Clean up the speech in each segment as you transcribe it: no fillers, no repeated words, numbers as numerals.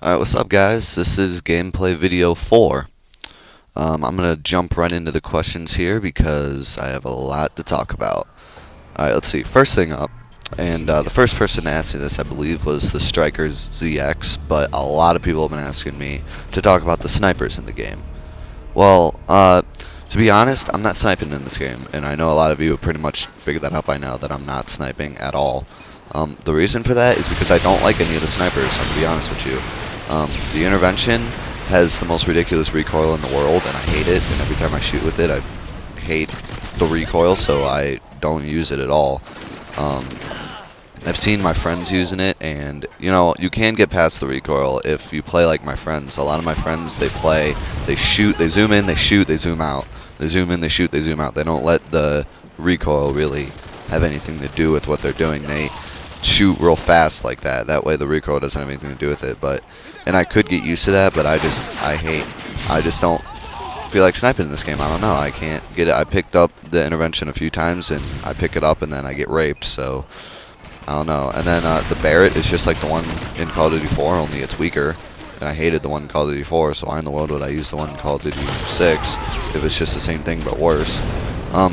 Alright, what's up guys? This is gameplay video 4. I'm going to jump right into the questions here because I have a lot to talk about. Alright, let's see. First thing up, and the first person to ask me this I believe was the Strikers ZX, but a lot of people have been asking me to talk about the snipers in the game. Well, to be honest, I'm not sniping in this game, and I know a lot of you have pretty much figured that out by now that I'm not sniping at all. The reason for that is because I don't like any of the snipers, I'm going to be honest with you. The intervention has the most ridiculous recoil in the world, and I hate it, and every time I shoot with it, I hate the recoil, so I don't use it at all. I've seen my friends using it, and, you know, you can get past the recoil if you play like my friends. A lot of my friends, they shoot, they zoom in, they shoot, they zoom out. They zoom in, they shoot, they zoom out. They don't let the recoil really have anything to do with what they're doing. They shoot real fast like that. That way the recoil doesn't have anything to do with it. And I could get used to that, but I just don't feel like sniping in this game. I don't know. I can't get it. I picked up the intervention a few times, and I pick it up, and then I get raped, so I don't know. And then the Barrett is just like the one in Call of Duty 4, only it's weaker. And I hated the one in Call of Duty 4, so why in the world would I use the one in Call of Duty 6 if it's just the same thing but worse?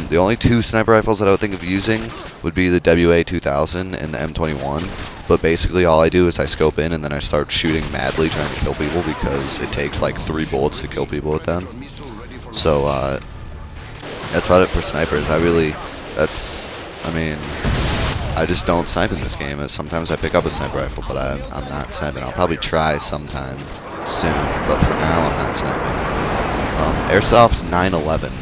The only two sniper rifles that I would think of using would be the MW2 and the M21. But basically all I do is I scope in and then I start shooting madly trying to kill people because it takes like 3 bullets to kill people with them. So that's about it for snipers. I just don't snipe in this game. Sometimes I pick up a sniper rifle, but I'm not sniping. I'll probably try sometime soon, but for now I'm not sniping. Airsoft 911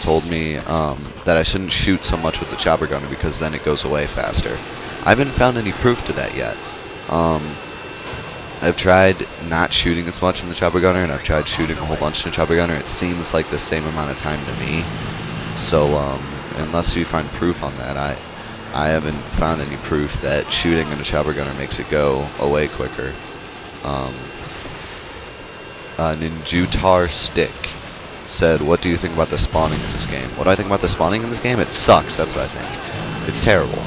told me that I shouldn't shoot so much with the chopper gunner because then it goes away faster. I haven't found any proof to that yet. I've tried not shooting as much in the chopper gunner, and I've tried shooting a whole bunch in the chopper gunner. It seems like the same amount of time to me. So unless you find proof on that, I haven't found any proof that shooting in a chopper gunner makes it go away quicker. Ninjutar Stick said, what do you think about the spawning in this game? What do I think about the spawning in this game? It sucks, that's what I think. It's terrible.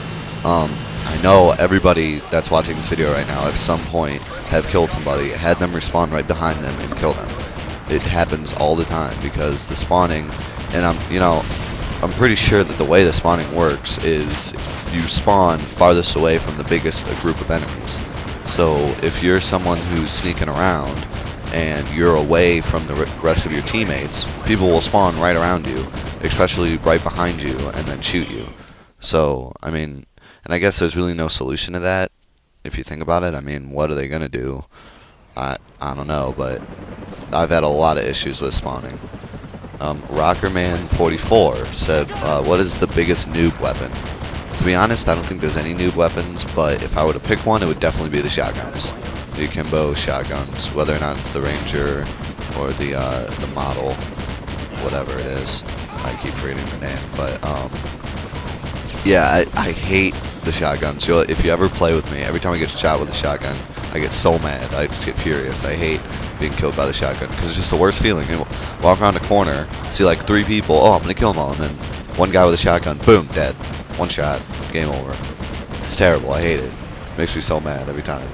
I know everybody that's watching this video right now at some point have killed somebody, had them respawn right behind them and kill them. It happens all the time because the spawning, and I'm pretty sure that the way the spawning works is you spawn farthest away from the biggest group of enemies. So if you're someone who's sneaking around and you're away from the rest of your teammates, people will spawn right around you, especially right behind you, and then shoot you. So, and I guess there's really no solution to that, if you think about it. What are they going to do? I don't know, but I've had a lot of issues with spawning. Rockerman44 said, what is the biggest noob weapon? To be honest, I don't think there's any noob weapons, but if I were to pick one, it would definitely be the shotguns. The akimbo shotguns, whether or not it's the Ranger or the model, whatever it is. I keep forgetting the name, but yeah, I hate the shotguns. If you ever play with me, every time I get shot with a shotgun, I get so mad. I just get furious. I hate being killed by the shotgun because it's just the worst feeling. You walk around a corner, see like 3 people, oh, I'm going to kill them all, and then one guy with a shotgun, boom, dead. One shot, game over. It's terrible. I hate it. It makes me so mad every time.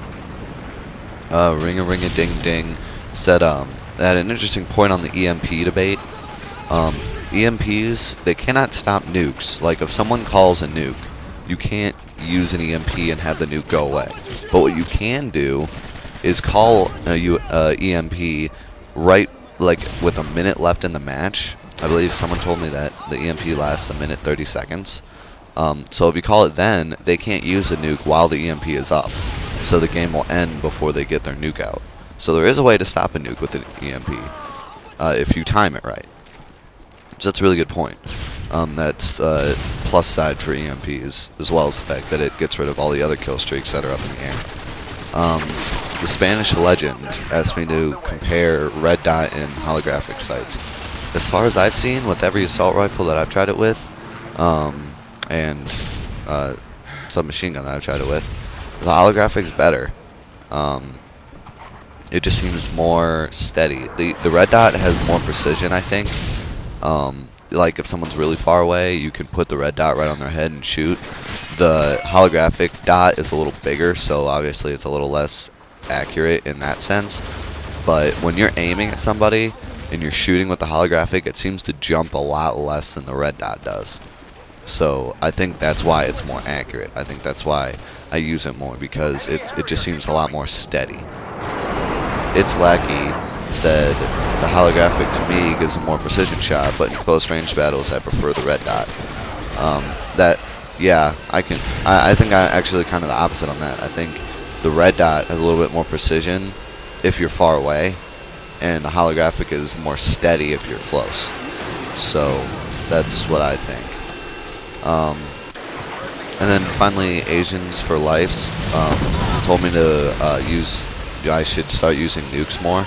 Ring-a-ring-a-ding-ding said, had an interesting point on the EMP debate. EMPs, they cannot stop nukes. Like, if someone calls a nuke, you can't use an EMP and have the nuke go away. But what you can do is call a EMP right, like, with a minute left in the match. I believe someone told me that the EMP lasts a minute 30 seconds. So if you call it then, they can't use the nuke while the EMP is up. So the game will end before they get their nuke out. So there is a way to stop a nuke with an EMP, if you time it right. So that's a really good point. That's plus side for EMPs, as well as the fact that it gets rid of all the other kill streaks that are up in the air. The Spanish Legend asked me to compare red dot and holographic sights. As far as I've seen, with every assault rifle that I've tried it with, and submachine gun that I've tried it with, the holographic's better. It just seems more steady. The red dot has more precision, I think. Like if someone's really far away, you can put the red dot right on their head and shoot. The holographic dot is a little bigger, so obviously it's a little less accurate in that sense. But when you're aiming at somebody and you're shooting with the holographic, it seems to jump a lot less than the red dot does. So I think that's why it's more accurate. I think that's why I use it more, because it just seems a lot more steady. It's Lackey said the holographic to me gives a more precision shot, but in close range battles I prefer the red dot. I think I'm actually kind of the opposite on that. I think the red dot has a little bit more precision if you're far away, and the holographic is more steady if you're close. So that's what I think. And then finally, Asians for Lifes told me to I should start using nukes more.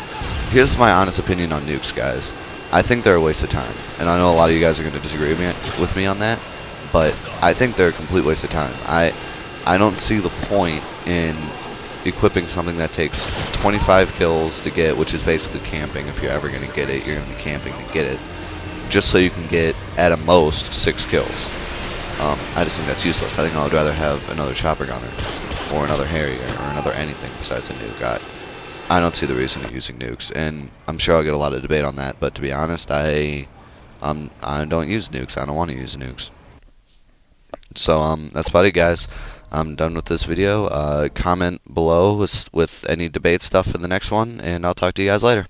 Here's my honest opinion on nukes, guys. I think they're a waste of time, and I know a lot of you guys are going to disagree with me on that, but I think they're a complete waste of time. I don't see the point in equipping something that takes 25 kills to get, which is basically camping. If you're ever going to get it, you're going to be camping to get it, just so you can get, at a most, 6 kills. I just think that's useless. I think I would rather have another chopper gunner, or another Harrier, or another anything besides a nuke. I don't see the reason of using nukes, and I'm sure I'll get a lot of debate on that, but to be honest, I don't use nukes. I don't want to use nukes. So that's about it, guys. I'm done with this video. Comment below with any debate stuff for the next one, and I'll talk to you guys later.